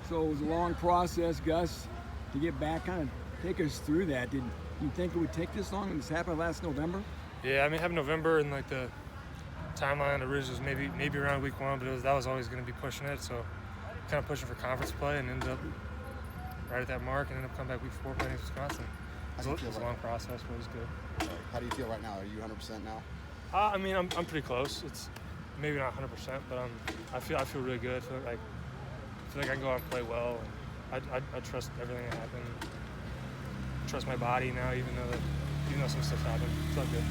So it was a long process, Gus, to get back. Kind of take us through that. Did you think it would take this long? This happened last November? Yeah, I mean, having November and like the timeline originally was maybe around week 1, but that was always going to be pushing it. So kind of pushing for conference play and ended up right at that mark and ended up coming back week 4 playing against Wisconsin. It was a long process, but it was good. How do you feel right now? Are you 100% now? I mean, I'm pretty close. It's maybe not 100%, but I feel really good. I feel like I can go out and play well. And I trust everything that happened. Trust my body now, even though some stuff happened. It's all good.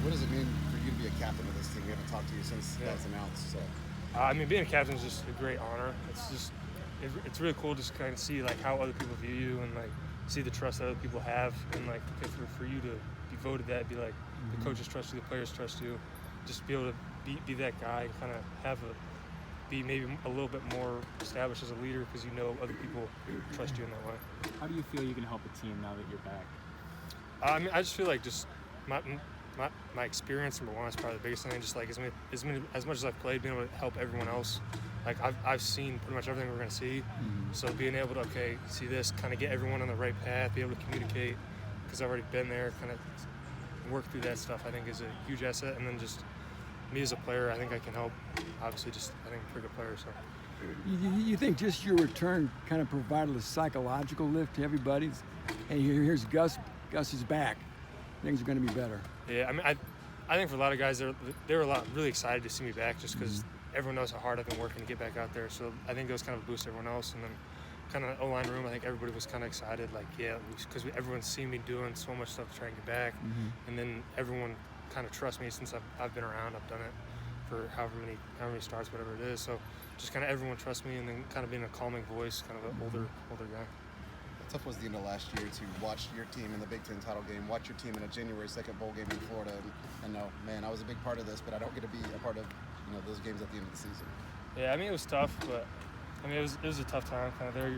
What does it mean for you to be a captain of this team? We haven't talked to you since that was announced. So, I mean, being a captain is just a great honor. It's really cool just kind of see like how other people view you and like see the trust that other people have and like for you to be voted that, be like the coaches trust you, the players trust you, just be able to be that guy and kind of be maybe a little bit more established as a leader because you know other people trust you in that way. How do you feel you can help a team now that you're back? I mean, I just feel like just my experience, number one, is probably the biggest thing. Just like as much as I've played, being able to help everyone else. Like I've seen pretty much everything we're going to see. So being able to see this, kind of get everyone on the right path, be able to communicate because I've already been there, kind of work through that stuff. I think is a huge asset. And then just me as a player, I think I can help. Obviously, I think I'm a pretty good player. So. You think just your return kind of provided a psychological lift to everybody? Hey, here's Gus. Gus is back. Things are going to be better. Yeah, I mean, I think for a lot of guys, they were really excited to see me back just because everyone knows how hard I've been working to get back out there. So I think it was kind of a boost to everyone else. And then kind of O-line room, I think everybody was kind of excited, like, yeah, because everyone's seen me doing so much stuff to try and get back. And then everyone kind of trusts me since I've been around. I've done it for however many starts, whatever it is. So just kind of everyone trusts me and then kind of being a calming voice, kind of an older guy. How tough was the end of last year to watch your team in the Big Ten title game, watch your team in a January 2nd bowl game in Florida, and know, man, I was a big part of this, but I don't get to be a part of those games at the end of the season? Yeah, I mean, it was tough, but I mean, it was a tough time. Kind of there,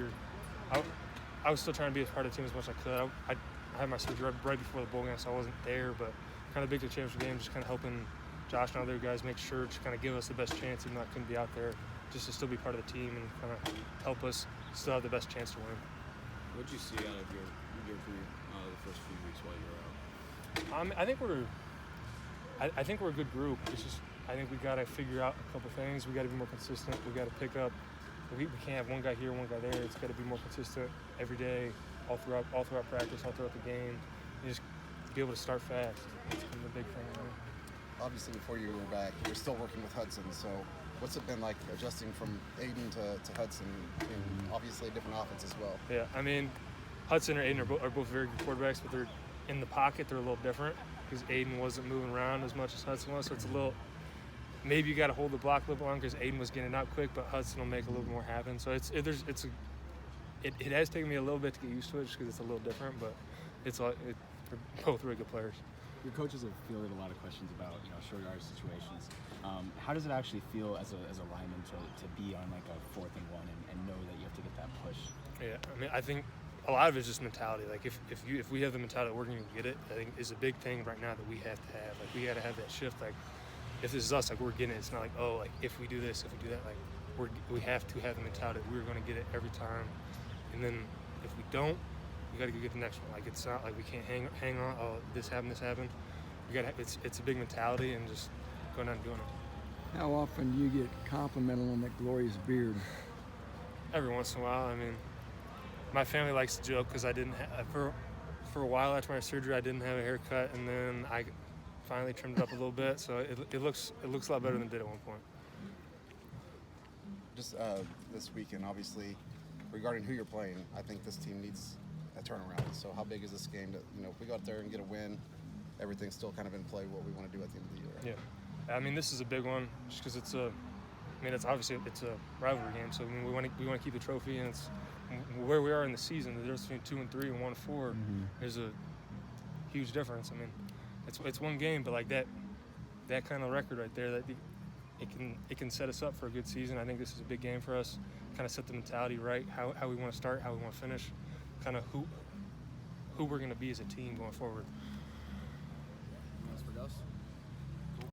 I was still trying to be a part of the team as much as I could. I had my surgery right before the bowl game, so I wasn't there, but kind of Big Ten championship game, just kind of helping Josh and other guys make sure to kind of give us the best chance, even though I couldn't be out there, just to still be part of the team and kind of help us still have the best chance to win. What did you see out of your group the first few weeks while you were out? I think we're a good group. It's just I think we got to figure out a couple things. We got to be more consistent. We got to pick up. We can't have one guy here, one guy there. It's got to be more consistent every day, all throughout practice, all throughout the game. You just be able to start fast. It's been the big thing. Obviously, before you were back, you were still working with Hudson. So, what's it been like adjusting from Aiden to Hudson in obviously a different offense as well? Yeah, I mean, Hudson or Aiden are both very good quarterbacks, but they're in the pocket. They're a little different because Aiden wasn't moving around as much as Hudson was. So it's a little. Maybe you got to hold the block a little longer because Aiden was getting out quick, but Hudson will make a little more happen. So it has taken me a little bit to get used to it just because it's a little different, but they're both really good players. Your coaches have fielded a lot of questions about short yard situations. How does it actually feel as a lineman to be on like a 4th and 1 and know that you have to get that push? Yeah, I mean, I think a lot of it's just mentality. Like if we have the mentality we're going to get it, I think is a big thing right now that we have to have. Like we got to have that shift. Like if this is us, like we're getting it. It's not like like if we do this, if we do that, like we have to have the mentality that we're going to get it every time. And then if we don't, we got to go get the next one. Like it's not like we can't hang on. Oh, this happened. We got it's a big mentality and just going out and doing it. How often do you get complimented on that glorious beard? Every once in a while. I mean, my family likes to joke because I didn't have for a while after my surgery I didn't have a haircut, and then I finally trimmed it up a little bit, so it looks a lot better than it did at one point. Just this weekend, obviously, regarding who you're playing, I think this team needs a turnaround. So how big is this game that if we go out there and get a win, everything's still kind of in play, what we want to do at the end of the year? Yeah, I mean, this is a big one just because it's a obviously it's a rivalry game. So I mean, we want to keep the trophy, and it's where we are in the season. The difference between 2-3 and 1-4 is a huge difference. I mean, it's one game, but like that kind of record right there, that it can set us up for a good season. I think this is a big game for us. Kind of set the mentality right, how we want to start, how we want to finish, kind of who we're going to be as a team going forward.